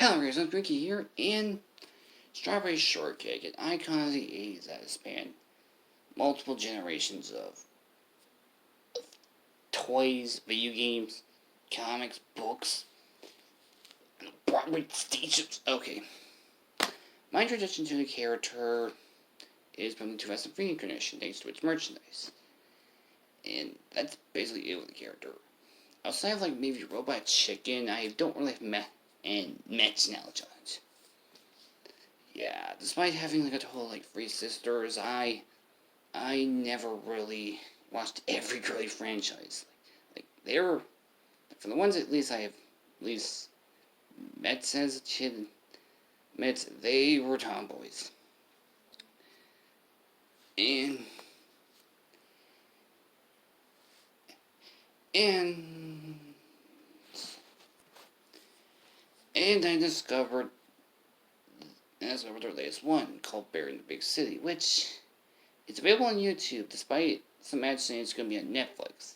Hello, guys, I'm Ricky here, and Strawberry Shortcake, an icon of the 80s that has spanned multiple generations of toys, video games, comics, books, Broadway stages. Okay, my introduction to the character is from the 2003 incarnation, thanks to its merchandise. And that's basically it with the character. Outside of like maybe Robot Chicken, I don't really have much knowledge on it. Yeah, despite having like a total like three sisters, I never really watched every girly franchise. Like they were, for the ones at least I have at least met as a kid, they were tomboys. And and I discovered their latest one called Bear in the Big City, which it's available on YouTube, despite some ads saying it's going to be on Netflix.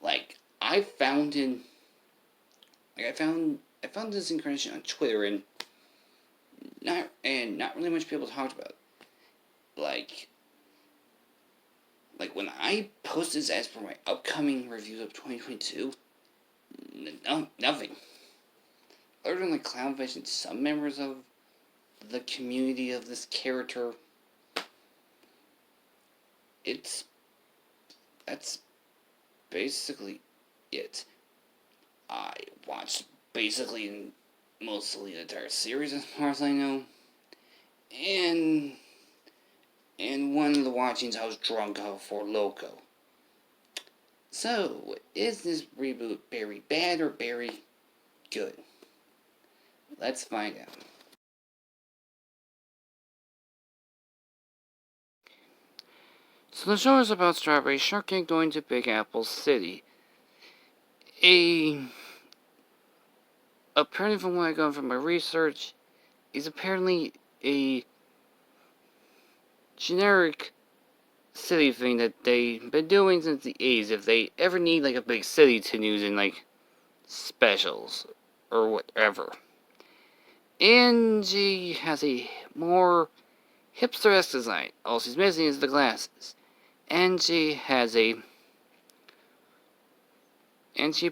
Like I found this incarnation on Twitter, and not really much people talked about it. Like when I posted this as for my upcoming reviews of 2022, nothing. Other than like Clownfish and some members of the community of this character, that's basically it. I watched basically mostly the entire series as far as I know, and one of the watchings I was drunk off for Loco. So, is this reboot very bad or very good? Let's find out. So the show is about Strawberry Shortcake going to Big Apple City. Apparently from what I got from my research, is apparently a generic city thing that they've been doing since the 80s. If they ever need like a big city to use in like specials or whatever. And she has a more hipster-esque design. All she's missing is the glasses. And she has a she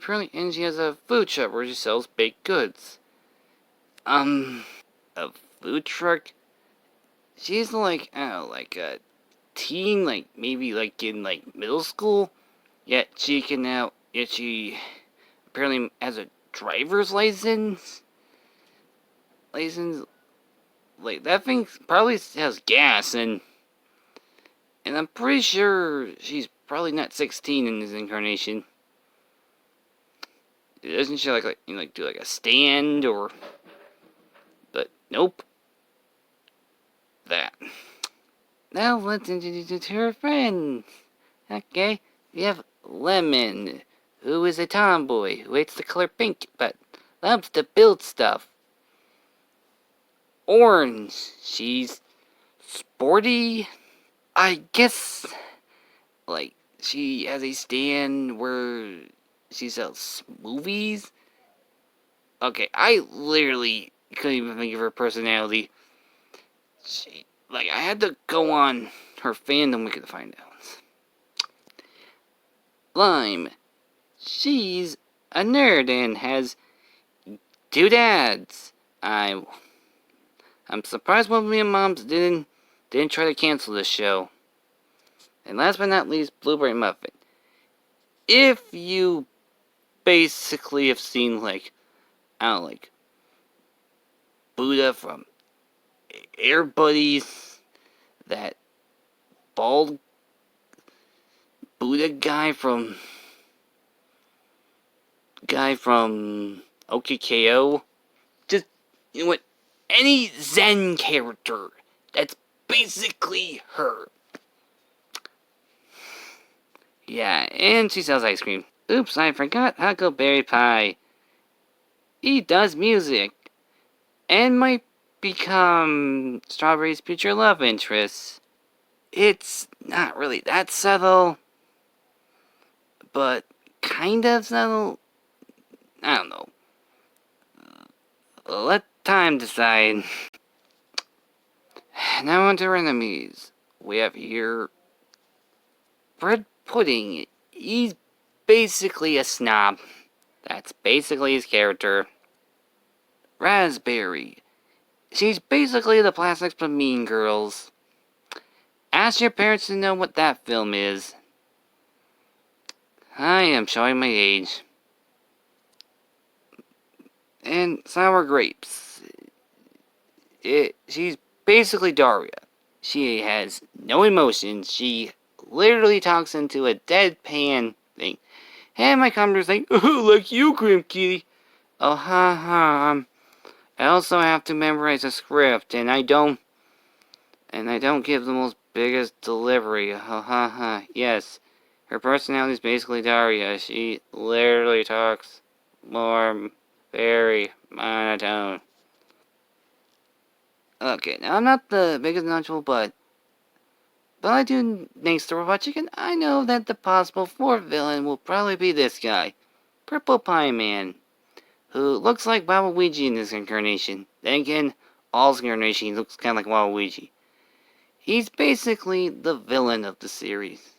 has a food shop where she sells baked goods. A food truck? She's like, I don't know, like a teen, like maybe like in like middle school. Yet she apparently has a driver's license. Like that thing probably has gas, and I'm pretty sure she's probably not 16 in this incarnation. Doesn't she like do like a stand or? But nope. That. Now let's introduce you to her friends. Okay, we have Lemon, who is a tomboy who hates the color pink but loves to build stuff. Orange, she's sporty. I guess, like, she has a stand where she sells movies. Okay, I literally couldn't even think of her personality. I had to go on her fandom wiki to find out. Lime, she's a nerd and has 2 dads. I'm surprised one of me and moms didn't try to cancel this show. And last but not least, Blueberry Muffin. If you basically have seen like Buddha from Air Buddies, that bald Buddha guy from OKKO, just, you know what, any Zen character, that's basically her. Yeah, and she sells ice cream. Oops, I forgot Huckleberry Pie. He does music, and might become Strawberry's future love interest. It's not really that subtle, but kind of subtle. I don't know. Let's time to decide. Now on to our enemies. We have here Bread Pudding. He's basically a snob. That's basically his character. Raspberry. She's basically the plastics from Mean Girls. Ask your parents to know what that film is. I am showing my age. And Sour Grapes. She's basically Daria. She has no emotions. She literally talks into a deadpan thing. And my commentator's like, oh, like you, Grim Kitty. Oh, ha ha. I also have to memorize a script, and I don't give the most biggest delivery. Ha ha ha. Yes, her personality is basically Daria. She literally talks more very monotone. Okay, now I'm not the biggest knowledgeable, but I do thanks to Robot Chicken, I know that the possible fourth villain will probably be this guy, Purple Pie Man, who looks like Waluigi in this incarnation. Then again, all incarnations looks kind of like Waluigi. He's basically the villain of the series.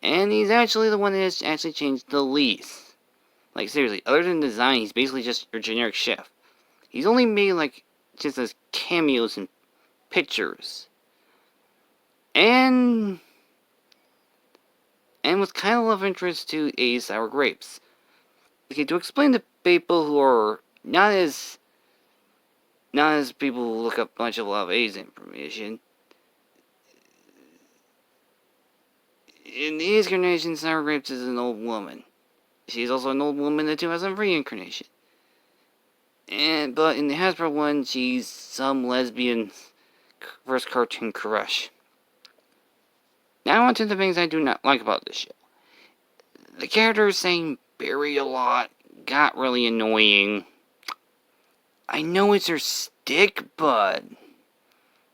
And he's actually the one that has actually changed the least. Like, seriously, other than design, he's basically just your generic chef. He's only made, like, just as cameos and pictures. And was kind of love interest to A Sour Grapes. Okay, to explain to people who are not as people who look up a bunch of a lot of A's information, in the incarnation, Sour Grapes is an old woman. She's also an old woman in the 2003 incarnation. But in the Hasbro one, she's some lesbian first cartoon crush. Now on to the things I do not like about this show. The characters saying Barry a lot got really annoying. I know it's her stick, but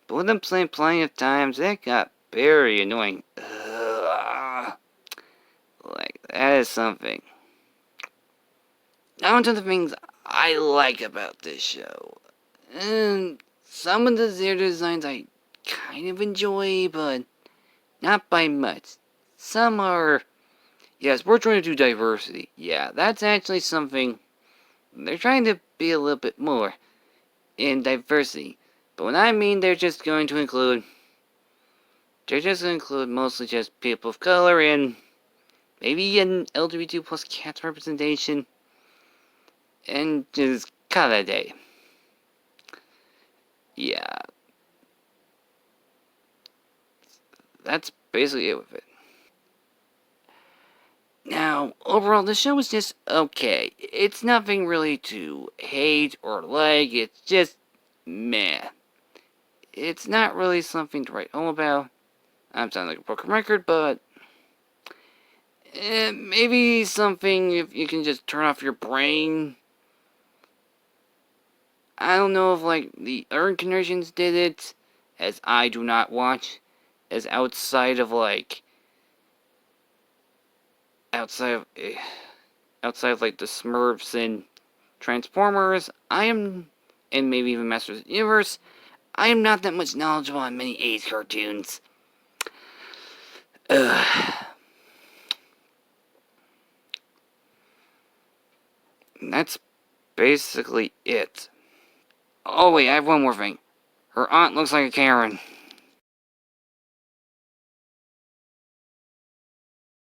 with them saying plenty of times, that got very annoying. Like, that is something. Now onto the things I like about this show. And some of the zero designs I kind of enjoy, but not by much. Some are... Yes, we're trying to do diversity. Yeah, that's actually something... They're trying to be a little bit more in diversity. But when I mean they're just going to include... They're just going to include mostly just people of color and maybe an LGBT plus cats representation. And just call it a day. Yeah. That's basically it with it. Now, overall, the show is just okay. It's nothing really to hate or like. It's just meh. It's not really something to write home about. I'm sounding like a broken record, but maybe something if you can just turn off your brain. I don't know if, like, the other incarnations did it, as I do not watch, as outside of, like, outside of, like, the Smurfs and Transformers, and maybe even Masters of the Universe, I am not that much knowledgeable on many 80s cartoons. That's basically it. Oh wait, I have one more thing. Her aunt looks like a Karen.